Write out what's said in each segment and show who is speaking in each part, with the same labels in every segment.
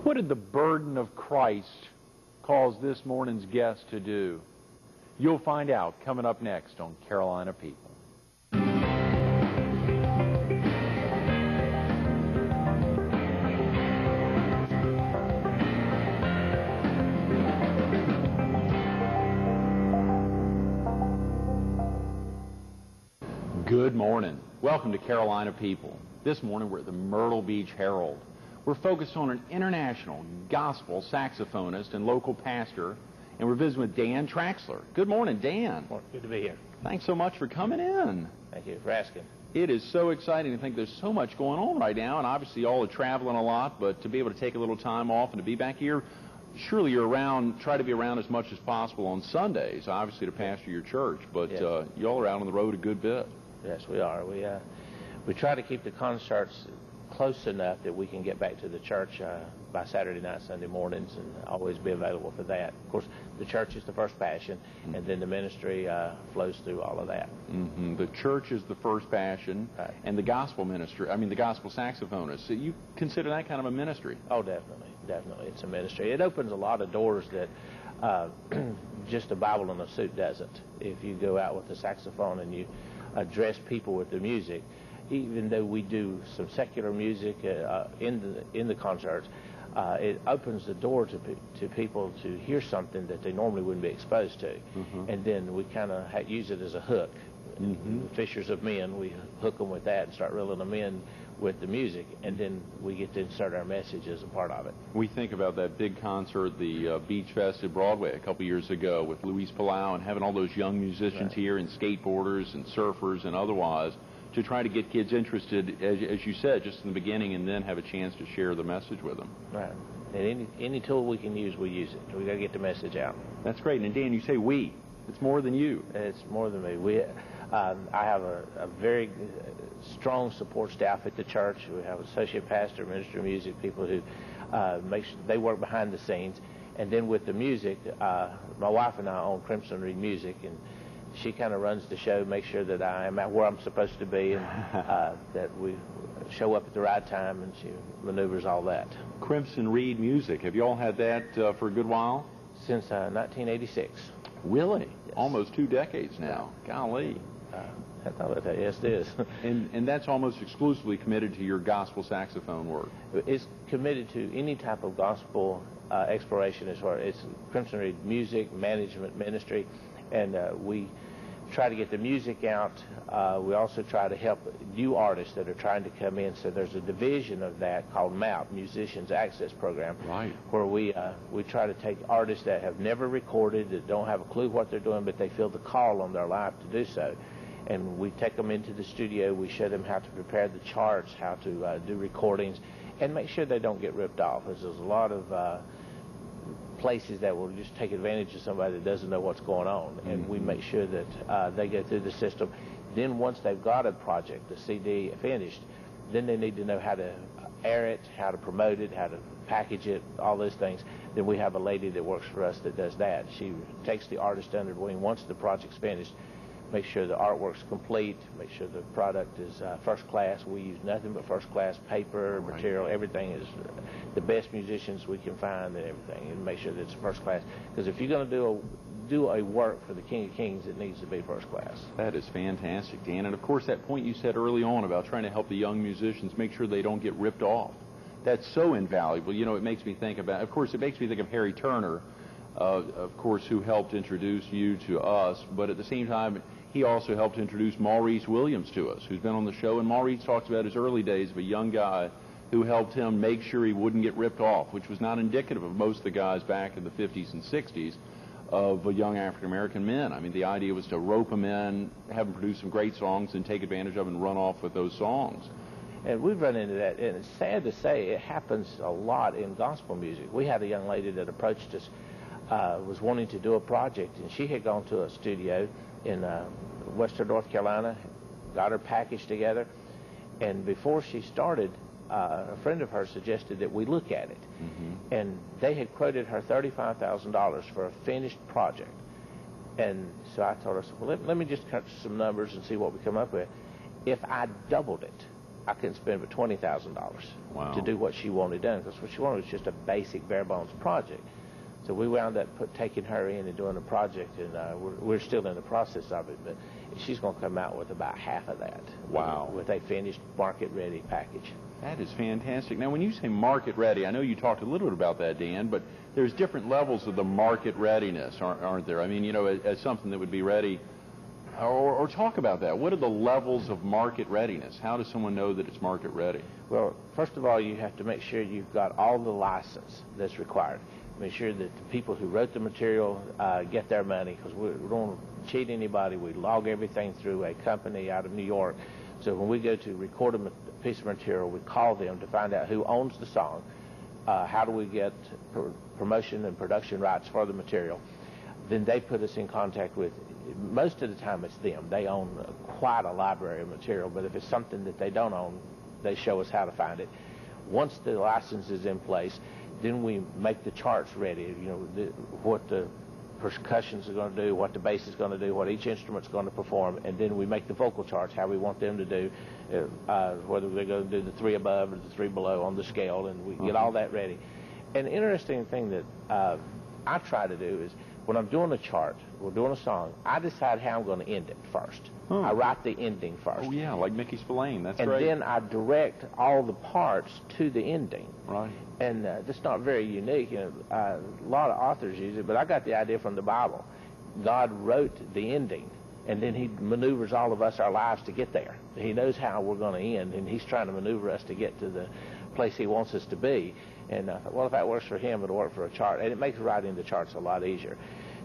Speaker 1: What did the burden of Christ cause this morning's guest to do? You'll find out coming up next on Carolina People. Good morning. Welcome to Carolina People. This morning we're at the Myrtle Beach Herald. We're focused on an international gospel saxophonist and local pastor, and we're visiting with Dan Traxler. Good morning, Dan.
Speaker 2: Well, good to be here.
Speaker 1: Thanks so much for coming in.
Speaker 2: Thank you for asking.
Speaker 1: It is so exciting to think there's so much going on right now, and obviously y'all are traveling a lot, but to be able to take a little time off and to be back here, surely you're around, try to be around as much as possible on Sundays, obviously to pastor your church, but
Speaker 2: yes.
Speaker 1: Y'all are out on the road a good bit.
Speaker 2: Yes, we are. We try to keep the concerts close enough that we can get back to the church by Saturday night, Sunday mornings, and always be available for that. Of course, the church is the first passion, and then the ministry flows through all of that.
Speaker 1: Mm-hmm. The church is the first passion,
Speaker 2: right.
Speaker 1: And the gospel ministry, the gospel saxophonist. So you consider that kind of a ministry?
Speaker 2: Oh, definitely. Definitely. It's a ministry. It opens a lot of doors that just a Bible in a suit doesn't. If you go out with the saxophone and you address people with the music, even though we do some secular music in the concerts, it opens the door to people to hear something that they normally wouldn't be exposed to. Mm-hmm. And then we kind of use it as a hook. Mm-hmm. Fishers of men, we hook them with that and start reeling them in with the music, and then we get to insert our message as a part of it.
Speaker 1: We think about that big concert, the Beach Fest at Broadway a couple years ago with Luis Palau, and having all those young musicians here, and skateboarders and surfers and otherwise, to try to get kids interested, as you said, just in the beginning, and then have a chance to share the message with them.
Speaker 2: Right. And any tool we can use, we use it. We got to get the message out.
Speaker 1: That's great. And Dan, you say we. It's more than you.
Speaker 2: It's more than me. I have a very strong support staff at the church. We have associate pastor, minister of music, people who they work behind the scenes. And then with the music, my wife and I own Crimson Reed Music, and she kind of runs the show, makes sure that I am at where I'm supposed to be, and that we show up at the right time, and she maneuvers all that.
Speaker 1: Crimson Reed Music. Have you all had that for a good while?
Speaker 2: Since 1986.
Speaker 1: Really?
Speaker 2: Yes.
Speaker 1: Almost 2 decades now. Golly.
Speaker 2: Yes, it is.
Speaker 1: And that's almost exclusively committed to your gospel saxophone work.
Speaker 2: It's committed to any type of gospel exploration, as far as it's Crimson Reed Music, management, ministry, and we try to get the music out. We also try to help new artists that are trying to come in. So there's a division of that called MAP, Musicians Access Program,
Speaker 1: right,
Speaker 2: where we try to take artists that have never recorded, that don't have a clue what they're doing, but they feel the call on their life to do so. And we take them into the studio, we show them how to prepare the charts, how to do recordings, and make sure they don't get ripped off. There's a lot of places that will just take advantage of somebody that doesn't know what's going on. Mm-hmm. And we make sure that they go through the system. Then once they've got a project, the CD finished, then they need to know how to air it, how to promote it, how to package it, all those things. Then we have a lady that works for us that does that. She takes the artist under the wing once the project's finished, make sure the artwork's complete, make sure the product is first class. We use nothing but first class paper, material, everything is the best musicians we can find and everything, and make sure that it's first class. Because if you're going to do a work for the King of Kings, it needs to be first class. That
Speaker 1: is fantastic, Dan. And of course that point you said early on about trying to help the young musicians make sure they don't get ripped off. That's so invaluable. You know, it makes me think about, of course, it makes me think of Harry Turner, of course, who helped introduce you to us, but at the same time, he also helped introduce Maurice Williams to us, who's been on the show. And Maurice talks about his early days of a young guy who helped him make sure he wouldn't get ripped off, which was not indicative of most of the guys back in the 50s and 60s of young African-American men. I mean, the idea was to rope them in, have them produce some great songs, and take advantage of them and run off with those songs.
Speaker 2: And we've run into that, and it's sad to say it happens a lot in gospel music. We had a young lady that approached us, was wanting to do a project, and she had gone to a studio in Western North Carolina, got her package together, and before she started, a friend of hers suggested that we look at it. Mm-hmm. And they had quoted her $35,000 for a finished project. And so I told her, well, let me just cut some numbers and see what we come up with. If I doubled it, I couldn't spend but $20,000 to do what she wanted done, because what she wanted was just a basic bare bones project. So we wound up taking her in and doing a project, and we're still in the process of it, but she's going to come out with about half of that.
Speaker 1: Wow.
Speaker 2: With a finished market-ready package.
Speaker 1: That is fantastic. Now, when you say market-ready, I know you talked a little bit about that, Dan, but there's different levels of the market readiness, aren't there? I mean, you know, as something that would be ready, or talk about that. What are the levels of market readiness? How does someone know that it's market ready?
Speaker 2: Well, first of all, you have to make sure you've got all the license that's required. Make sure that the people who wrote the material get their money, because we don't cheat anybody. We log everything through a company out of New York. So when we go to record a piece of material, we call them to find out who owns the song, how do we get promotion and production rights for the material. Then they put us in contact with, most of the time it's them. They own quite a library of material, but if it's something that they don't own, they show us how to find it. Once the license is in place, then we make the charts ready, you know, what the percussions are going to do, what the bass is going to do, what each instrument's going to perform, and then we make the vocal charts, how we want them to do, whether they're going to do the 3 above or the 3 below on the scale, and we get all that ready. An interesting thing that I try to do is, when I'm doing a chart, we're doing a song, I decide how I'm going to end it first. I write the ending first.
Speaker 1: Oh, yeah, like Mickey Spillane, that's right.
Speaker 2: And then I direct all the parts to the ending.
Speaker 1: Right.
Speaker 2: And that's not very unique. You know, a lot of authors use it, but I got the idea from the Bible. God wrote the ending, and then he maneuvers all of us, our lives, to get there. He knows how we're going to end, and he's trying to maneuver us to get to the place he wants us to be. And I thought, well, if that works for him, it'll work for a chart. And it makes writing the charts a lot easier.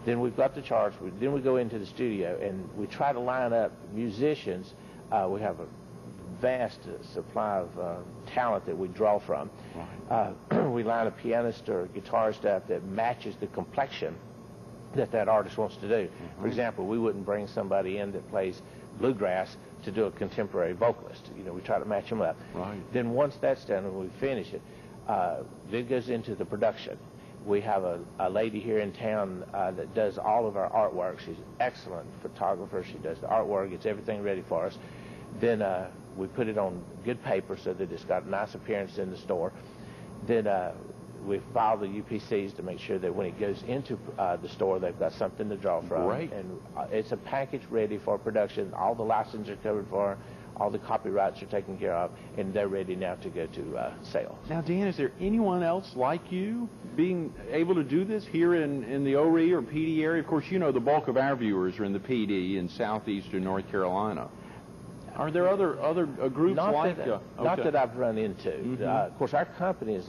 Speaker 2: Then we've got the charts. Then we go into the studio, and we try to line up musicians. We have a vast supply of talent that we draw from. Right. We line a pianist or a guitarist up that matches the complexion that artist wants to do. For example, we wouldn't bring somebody in that plays bluegrass to do a contemporary vocalist. You know, we try to match them up.
Speaker 1: Right.
Speaker 2: Then once that's done and we finish it, then it goes into the production. We have a lady here in town that does all of our artwork. She's an excellent photographer. She does the artwork, gets everything ready for us. Then we put it on good paper so that it's got a nice appearance in the store. Then we file the UPCs to make sure that when it goes into the store, they've got something to draw from.
Speaker 1: Right.
Speaker 2: And it's a package ready for production. All the licenses are covered for. All the copyrights are taken care of, and they're ready now to go to sale.
Speaker 1: Now, Dan, is there anyone else like you being able to do this here in the ORE or PD area? Of course, you know the bulk of our viewers are in the PD in southeastern North Carolina. Are there other groups like
Speaker 2: that? Not that I've run into. Of course, our company is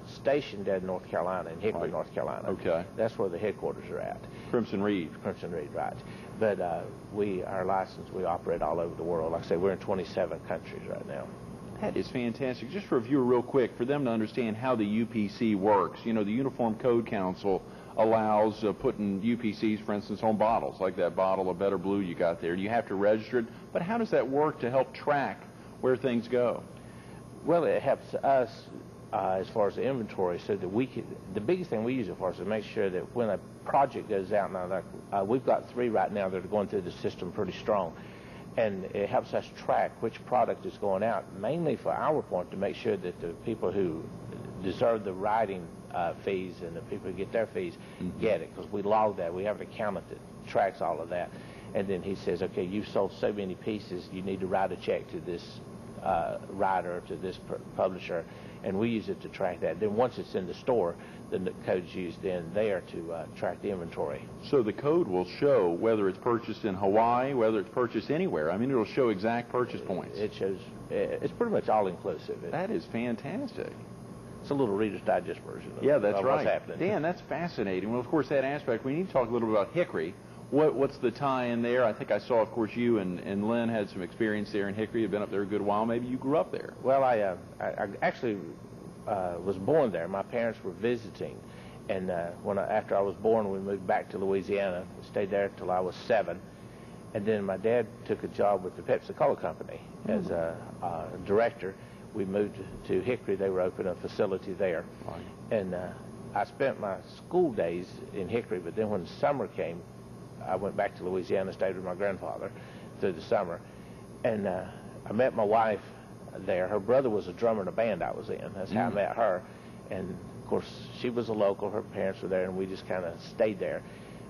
Speaker 2: stationed in North Carolina, in Hickory, North Carolina.
Speaker 1: Okay.
Speaker 2: That's where the headquarters are at.
Speaker 1: Crimson Reed.
Speaker 2: Crimson Reed, right. But our license, we operate all over the world. Like I say, we're in 27 countries right now.
Speaker 1: That is fantastic. Just for a viewer real quick, for them to understand how the UPC works, you know, the Uniform Code Council allows putting UPCs, for instance, on bottles, like that bottle of Better Blue you got there. You have to register it, but how does that work to help track where things go?
Speaker 2: Well, it helps us as far as the inventory, so that we can, the biggest thing we use it for is to make sure that when a project goes out, now like, we've got 3 right now that are going through the system pretty strong, and it helps us track which product is going out, mainly for our point, to make sure that the people who deserve the writing fees and the people who get their fees get it, because we log that. We have an accountant that tracks all of that, and then he says, okay, you've sold so many pieces, you need to write a check to this writer, to this publisher, and we use it to track that. Then once it's in the store, then the code's used then there to track the inventory.
Speaker 1: So the code will show whether it's purchased in Hawaii, whether it's purchased anywhere. I mean, it'll show exact purchase points.
Speaker 2: It shows, it's pretty much all-inclusive.
Speaker 1: That is fantastic.
Speaker 2: It's a little Reader's Digest version of
Speaker 1: that's right.
Speaker 2: What's happening.
Speaker 1: Dan, that's fascinating. Well, of course, that aspect, we need to talk a little bit about Hickory. What's the tie-in there? I think I saw, of course, you and Lynn had some experience there in Hickory. You've been up there a good while. Maybe you grew up there.
Speaker 2: Well, I actually was born there. My parents were visiting, and after I was born, we moved back to Louisiana. Stayed there till I was 7, and then my dad took a job with the Pepsi-Cola company as a director. We moved to Hickory. They were opening a facility there, and I spent my school days in Hickory. But then when summer came, I went back to Louisiana, stayed with my grandfather through the summer, and I met my wife there. Her brother was a drummer in a band I was in. That's how I met her. And, of course, she was a local. Her parents were there, and we just kind of stayed there.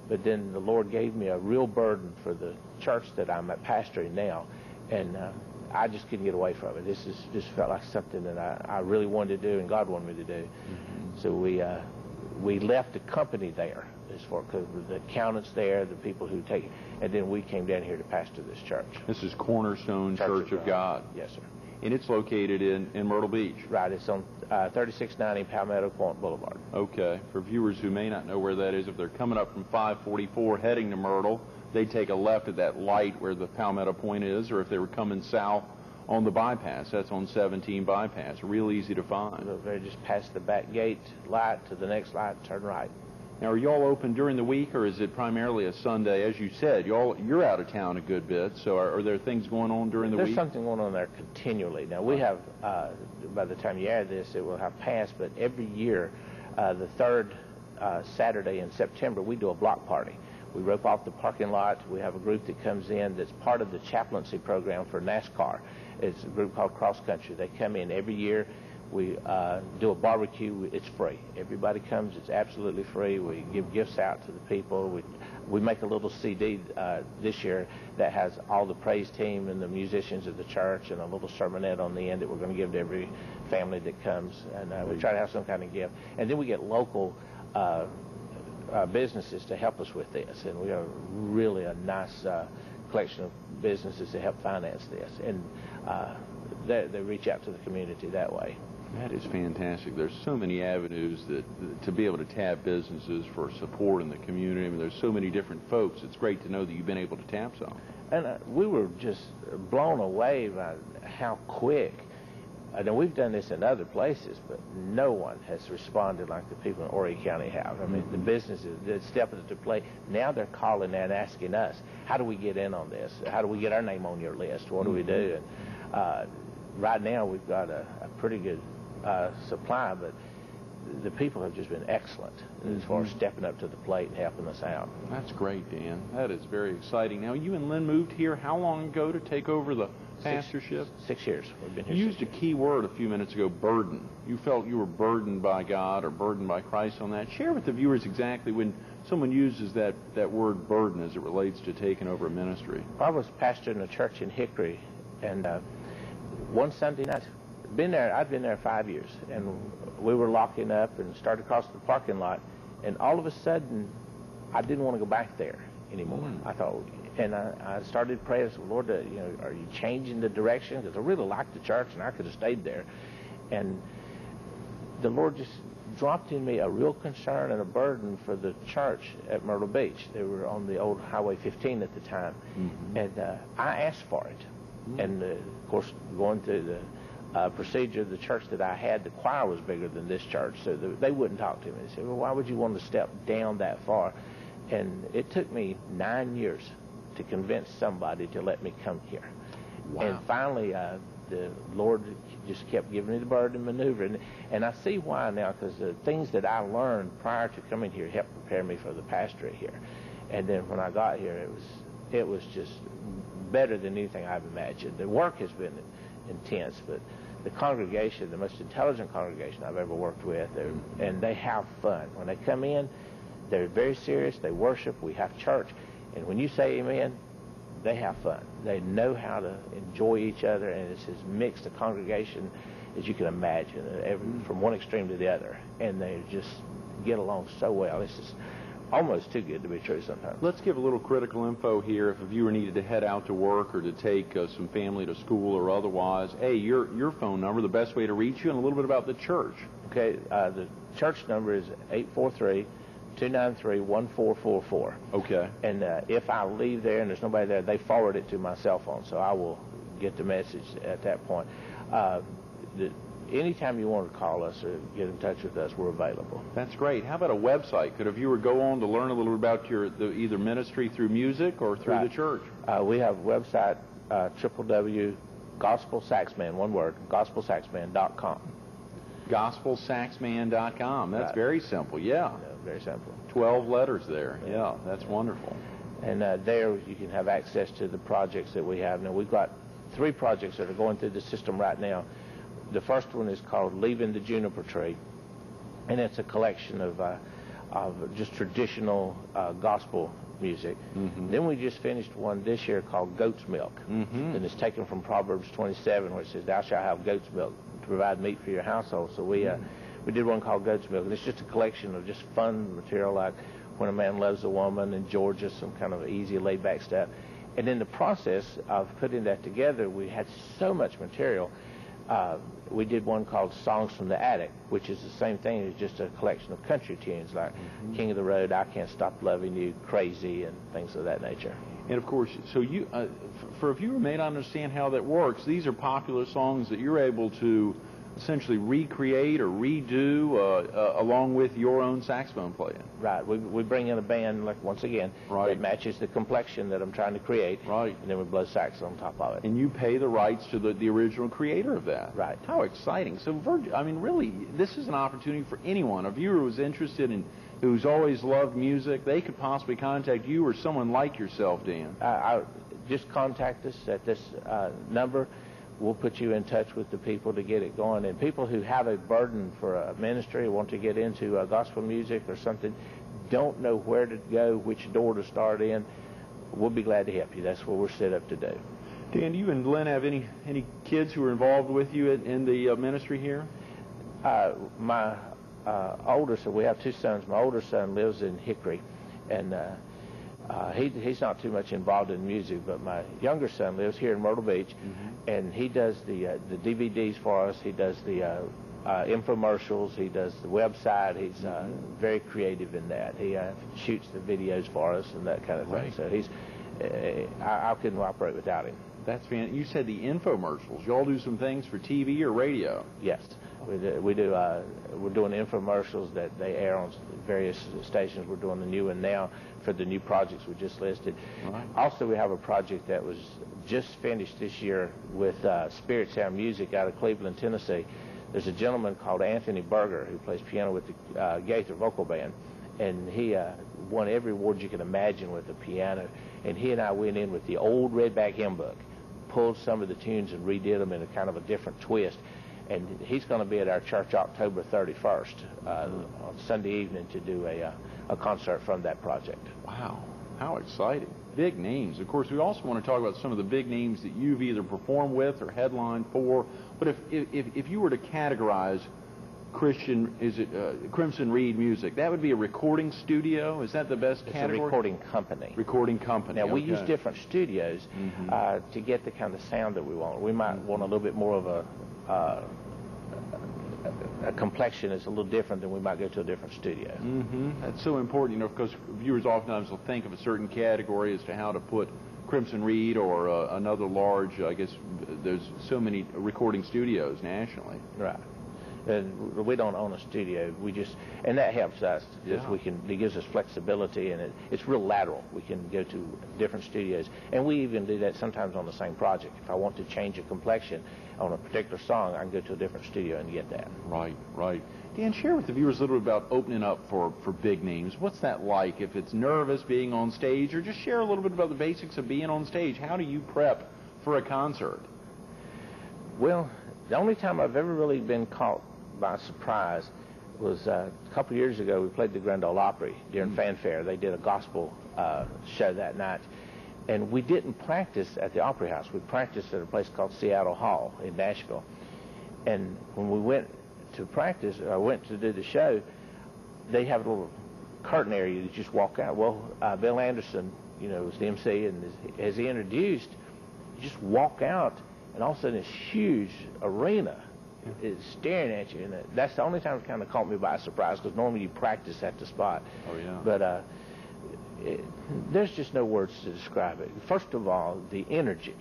Speaker 2: But then the Lord gave me a real burden for the church that I'm pastoring now, and I just couldn't get away from it. This just felt like something that I really wanted to do, and God wanted me to do. So we left the company there, as far because the accountants there, the people who take, and then we came down here to pastor this church.
Speaker 1: This is Cornerstone Church of God.
Speaker 2: Yes, sir.
Speaker 1: And it's located in Myrtle Beach.
Speaker 2: Right. It's on 3690 Palmetto Point Boulevard.
Speaker 1: Okay. For viewers who may not know where that is, if they're coming up from 544 heading to Myrtle, they take a left at that light where the Palmetto Point is, or if they were coming south on the bypass, that's on 17 bypass. Real easy to find.
Speaker 2: So they're just past the back gate light to the next light, turn right.
Speaker 1: Now, are y'all open during the week, or is it primarily a Sunday? As you said, you're out of town a good bit, so are there things going on during the week?
Speaker 2: There's something going on there continually. Now, we have, by the time you add this, it will have passed, but every year, the third Saturday in September, we do a block party. We rope off the parking lot. We have a group that comes in that's part of the chaplaincy program for NASCAR. It's a group called Cross Country. They come in every year. We do a barbecue. It's free. Everybody comes. It's absolutely free. We give gifts out to the people. We make a little CD this year that has all the praise team and the musicians of the church and a little sermonette on the end that we're going to give to every family that comes. And we try to have some kind of gift. And then we get local businesses to help us with this. And we have really a nice collection of businesses to help finance this. And they reach out to the community that way.
Speaker 1: That is fantastic. There's so many avenues to be able to tap businesses for support in the community. I mean, there's so many different folks. It's great to know that you've been able to tap some.
Speaker 2: And we were just blown away by how quick. Now, we've done this in other places, but no one has responded like the people in Horry County have. I mean, the businesses that step into play, now they're calling and asking us, how do we get in on this? How do we get our name on your list? What do we do? And right now, we've got a pretty good supply, but the people have just been excellent as far as stepping up to the plate and helping us out.
Speaker 1: That's great, Dan. That is very exciting. Now, you and Lynn moved here how long ago to take over the pastorship?
Speaker 2: 6 years. We've been here.
Speaker 1: You used a key word a few minutes ago, burden. You felt you were burdened by God or burdened by Christ on that. Share with the viewers exactly when someone uses that word burden as it relates to taking over a ministry.
Speaker 2: I was pastoring a church in Hickory, and one Sunday night, I'd been there 5 years, and we were locking up and started across the parking lot, and all of a sudden, I didn't want to go back there anymore. I thought, and I started praying. I said, Lord, are you changing the direction? Because I really liked the church, and I could have stayed there. And the Lord just dropped in me a real concern and a burden for the church at Myrtle Beach. They were on the old Highway 15 at the time, and I asked for it. And, of course, going through the procedure of the church that I had, the choir was bigger than this church, so they wouldn't talk to me. They said, well, why would you want to step down that far? And it took me 9 years to convince somebody to let me come here. Wow. And finally, the Lord just kept giving me the burden and maneuvering. And I see why now, because the things that I learned prior to coming here helped prepare me for the pastorate here. And then when I got here, it was just better than anything I've imagined. The work has been intense, but the congregation, the most intelligent congregation I've ever worked with, and they have fun. When they come in, they're very serious. They worship. We have church. And when you say amen, they have fun. They know how to enjoy each other, and it's as mixed a congregation as you can imagine, from one extreme to the other. And they just get along so well. It's just almost too good to be true sometimes.
Speaker 1: Let's give a little critical info here. If a viewer needed to head out to work or to take some family to school or otherwise, hey, your phone number, the best way to reach you, and a little bit about the church.
Speaker 2: Okay, the church number is 843-293-1444. Okay. And if I leave there and there's nobody there, they forward it to my cell phone, so I will get the message at that point. Anytime you want to call us or get in touch with us, we're available.
Speaker 1: That's great. How about a website? Could a viewer go on to learn a little bit about either ministry through music or through the church?
Speaker 2: We have a website, www.gospelsaxman, one word, gospelsaxman.com.
Speaker 1: Gospelsaxman.com. That's very simple, yeah.
Speaker 2: Very simple.
Speaker 1: 12 letters there. Yeah, that's wonderful.
Speaker 2: And there you can have access to the projects that we have. Now, we've got 3 projects that are going through the system right now. The first one is called Leaving the Juniper Tree, and it's a collection of just traditional gospel music. Then we just finished one this year called Goat's Milk, and it's taken from Proverbs 27, where it says, "Thou shalt have goat's milk to provide meat for your household." So we did one called Goat's Milk, and it's just a collection of just fun material like When a Man Loves a Woman and Georgia, some kind of easy laid-back stuff. And in the process of putting that together, we had so much material. We did one called Songs from the Attic, which is the same thing. It's just a collection of country tunes like King of the Road, I Can't Stop Loving You, Crazy, and things of that nature.
Speaker 1: And of course, so you, for a viewer who may not understand how that works, these are popular songs that you're able to essentially recreate or redo along with your own saxophone playing.
Speaker 2: Right. We bring in a band, like once again, that matches the complexion that I'm trying to create.
Speaker 1: Right.
Speaker 2: And then we blow sax on top of it.
Speaker 1: And you pay the rights to the original creator of that.
Speaker 2: Right.
Speaker 1: How exciting. So, I mean, really, this is an opportunity for anyone. A viewer who's interested in, who's always loved music, they could possibly contact you or someone like yourself, Dan.
Speaker 2: Just contact us at this number. We'll put you in touch with the people to get it going. And people who have a burden for a ministry, want to get into gospel music or something, don't know where to go, which door to start in, we'll be glad to help you. That's what we're set up to do.
Speaker 1: Dan, do you and Glenn have any kids who are involved with you in the ministry here?
Speaker 2: My older son, we have 2 sons. My older son lives in Hickory, and he's not too much involved in music, but my younger son lives here in Myrtle Beach, and he does the DVDs for us. He does the infomercials. He does the website. He's very creative in that. He shoots the videos for us and that kind of thing. So he's I couldn't operate without him.
Speaker 1: That's fantastic. You said the infomercials. You all do some things for TV or radio?
Speaker 2: Yes. We do. We're doing infomercials that they air on various stations. We're doing the new one now for the new projects we just listed.
Speaker 1: Right.
Speaker 2: Also, we have a project that was just finished this year with Spirit Sound Music out of Cleveland, Tennessee. There's a gentleman called Anthony Berger who plays piano with the Gaither Vocal Band, and he won every award you can imagine with the piano. And he and I went in with the old Redback hymn book, pulled some of the tunes and redid them in a kind of a different twist. And he's going to be at our church October 31st on Sunday evening to do a concert from that project.
Speaker 1: Wow, how exciting. Big names. Of course, we also want to talk about some of the big names that you've either performed with or headlined for. But if you were to categorize Christian, Crimson Reed music, that would be a recording studio? Is that the best category?
Speaker 2: It's a recording company.
Speaker 1: Recording company.
Speaker 2: Now, we use different studios to get the kind of sound that we want. We might want a little bit more of a complexion that's a little different than we might go to a different studio.
Speaker 1: That's so important, because viewers oftentimes will think of a certain category as to how to put Crimson Reed or another large, I guess there's so many recording studios nationally.
Speaker 2: Right. And we don't own a studio. And that helps us. It gives us flexibility, and it's real lateral. We can go to different studios, and we even do that sometimes on the same project. If I want to change a complexion on a particular song, I can go to a different studio and get that.
Speaker 1: Right. Dan, share with the viewers a little bit about opening up for big names. What's that like? If it's nervous being on stage, or just share a little bit about the basics of being on stage. How do you prep for a concert?
Speaker 2: Well, the only time I've ever really been caught by surprise was a couple of years ago. We played the Grand Ole Opry during Fanfare. They did a gospel show that night, and we didn't practice at the Opry House. We practiced at a place called Seattle Hall in Nashville. And when we went to practice, I went to do the show, they have a little curtain area you just walk out. Well, Bill Anderson, was the MC, and as he introduced, you just walk out, and all of a sudden this huge arena is staring at you, and that's the only time it kind of caught me by surprise, because normally you practice at the spot.
Speaker 1: Oh, yeah.
Speaker 2: But there's just no words to describe it. First of all, the energy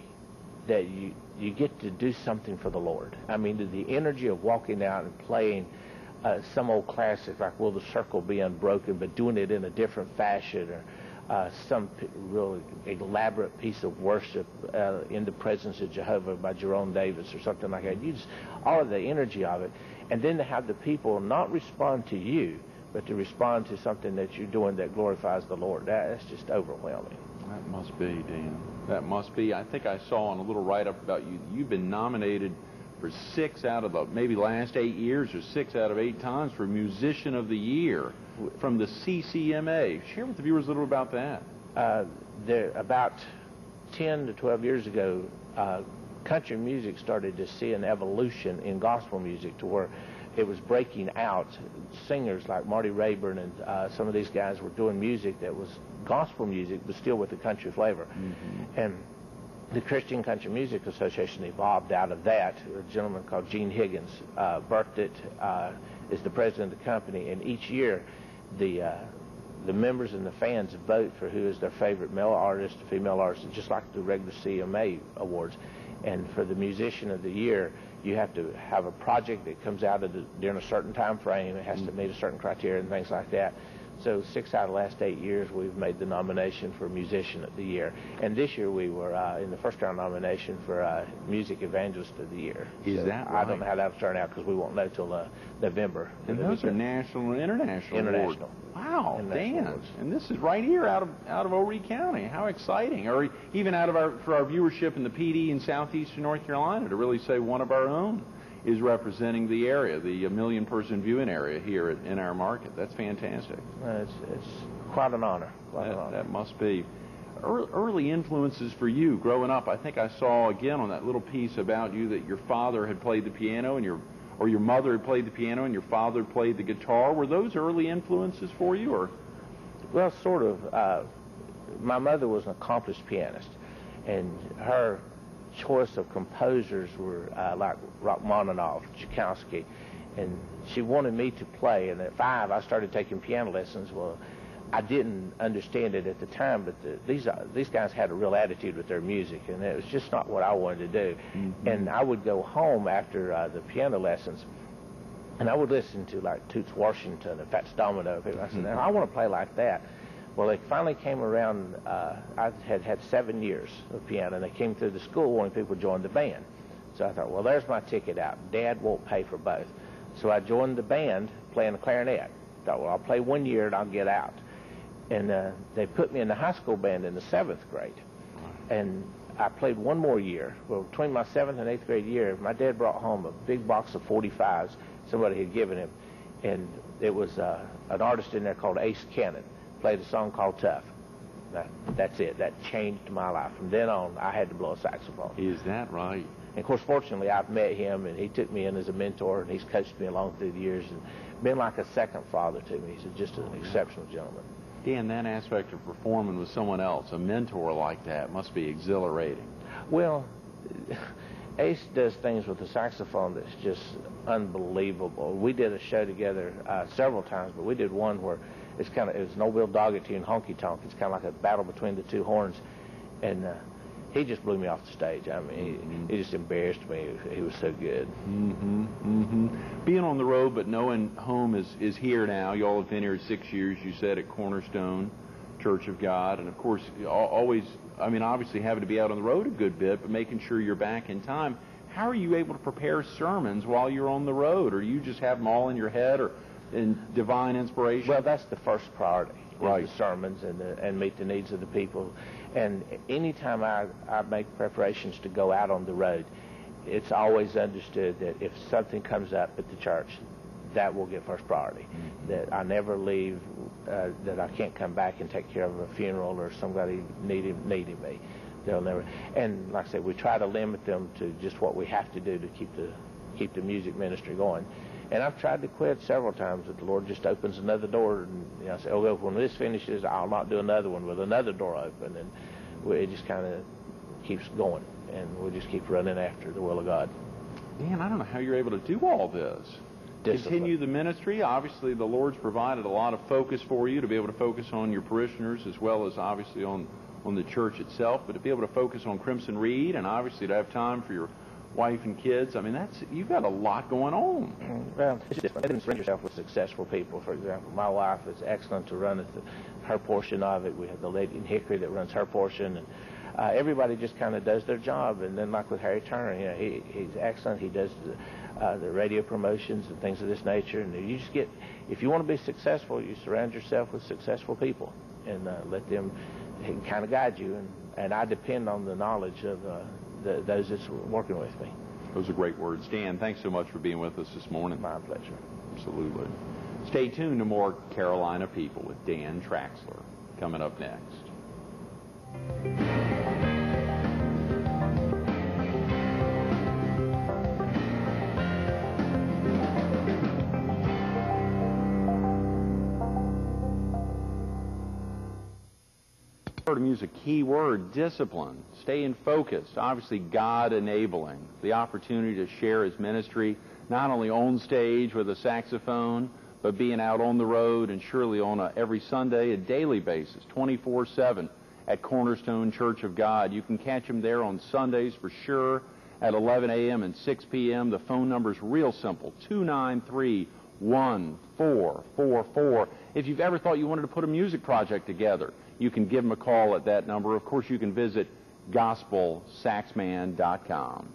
Speaker 2: that you get to do something for the Lord. I mean, the energy of walking out and playing some old classic like Will the Circle Be Unbroken, but doing it in a different fashion, or some really elaborate piece of worship in the presence of Jehovah by Jerome Davis or something like that. You just, all of the energy of it. And then to have the people not respond to you, but to respond to something that you're doing that glorifies the Lord. That's just overwhelming.
Speaker 1: That must be, Dan. That must be. I think I saw on a little write-up about you. You've been nominated for 6 out of the maybe last 8 years, or 6 out of 8 times for Musician of the Year from the CCMA. Share with the viewers a little about that.
Speaker 2: About 10 to 12 years ago, country music started to see an evolution in gospel music to where it was breaking out. Singers like Marty Rayburn and some of these guys were doing music that was gospel music, but still with the country flavor. Mm-hmm. And the Christian Country Music Association evolved out of that. A gentleman called Gene Higgins birthed it, is the president of the company, and each year the members and the fans vote for who is their favorite male artist, female artist, just like the regular CMA awards. And for the Musician of the Year, you have to have a project that comes out during a certain time frame. It has to meet a certain criteria and things like that. So 6 out of the last 8 years, we've made the nomination for Musician of the Year. And this year we were in the first round nomination for Music Evangelist of the Year.
Speaker 1: Is that right?
Speaker 2: I don't know how that'll turn out because we won't know till November.
Speaker 1: And those are national and international awards. Wow, Dan. And this is right here out of Overy County. How exciting. Or even for our viewership in the PD in southeastern North Carolina, to really say one of our own is representing the area, the million-person viewing area here in our market. That's fantastic.
Speaker 2: It's quite an honor.
Speaker 1: That must be. Early influences for you growing up. I think I saw again on that little piece about you that your father had played the piano and your mother had played the piano and your father played the guitar. Were those early influences for you, or?
Speaker 2: Well, sort of. My mother was an accomplished pianist, and her choice of composers were like Rachmaninoff, Tchaikovsky, and she wanted me to play. And at 5, I started taking piano lessons. Well, I didn't understand it at the time, but these guys had a real attitude with their music, and it was just not what I wanted to do. Mm-hmm. And I would go home after the piano lessons, and I would listen to like Toots Washington and Fats Domino. And I said, I want to play like that. Well, they finally came around. I had 7 years of piano, and they came through the school wanting people to join the band. So I thought, well, there's my ticket out. Dad won't pay for both. So I joined the band playing the clarinet. Thought, well, I'll play 1 year and I'll get out. And they put me in the high school band in the 7th grade. And I played 1 more year. Well, between my 7th and 8th grade year, my dad brought home a big box of 45s somebody had given him. And it was an artist in there called Ace Cannon. Played a song called Tough. That's it. That changed my life. From then on, I had to blow a saxophone.
Speaker 1: Is that right?
Speaker 2: And of course, fortunately, I've met him, and he took me in as a mentor, and he's coached me along through the years, and been like a second father to me. He's just an exceptional gentleman.
Speaker 1: Dan, that aspect of performing with someone else, a mentor like that, must be exhilarating.
Speaker 2: Well, Ace does things with the saxophone that's just unbelievable. We did a show together several times, but we did one where it was an old Bill Doggett and Honky Tonk. It's kind of like a battle between the two horns, and he just blew me off the stage. I mean, he just embarrassed me. He was so good. Mm-hmm.
Speaker 1: Mm-hmm. Being on the road, but knowing home is here now. You all have been here 6 years, you said, at Cornerstone Church of God, and of course, always, I mean, obviously having to be out on the road a good bit, but making sure you're back in time. How are you able to prepare sermons while you're on the road, or you just have them all in your head, or in divine inspiration?
Speaker 2: Well, that's the first priority,
Speaker 1: right.
Speaker 2: The sermons and meet the needs of the people. And anytime I make preparations to go out on the road, it's always understood that if something comes up at the church, that will get first priority. Mm-hmm. That I never leave, that I can't come back and take care of a funeral or somebody needing me. They'll never. And like I said, we try to limit them to just what we have to do to keep the music ministry going. And I've tried to quit several times, but the Lord just opens another door, and I say, well, when this finishes, I'll not do another one with another door open, and it just kind of keeps going, and we just keep running after the will of God.
Speaker 1: Man, I don't know how you're able to do all this.
Speaker 2: Discipline.
Speaker 1: Continue the ministry. Obviously, the Lord's provided a lot of focus for you to be able to focus on your parishioners as well as obviously on the church itself, but to be able to focus on Crimson Reed and obviously to have time for your wife and kids. I mean, you've got a lot going on.
Speaker 2: Well, it's different. You surround yourself with successful people. For example, my wife is excellent to run her portion of it. We have the lady in Hickory that runs her portion, and everybody just kind of does their job. And then, like with Harry Turner, you know, he's excellent. He does the radio promotions and things of this nature. And you just if you want to be successful, you surround yourself with successful people and let them he can kind of guide you, and I depend on the knowledge of those that's working with me.
Speaker 1: Those are great words. Dan, thanks so much for being with us this morning.
Speaker 2: My pleasure.
Speaker 1: Absolutely. Stay tuned to more Carolina People with Dan Traxler coming up next. To use a key word, discipline, staying focused, obviously God enabling, the opportunity to share his ministry, not only on stage with a saxophone, but being out on the road and surely on every Sunday, a daily basis, 24/7 at Cornerstone Church of God. You can catch him there on Sundays for sure at 11 a.m. and 6 p.m. The phone number's real simple, 293-1444. If you've ever thought you wanted to put a music project together, you can give him a call at that number. Of course, you can visit gospelsaxman.com.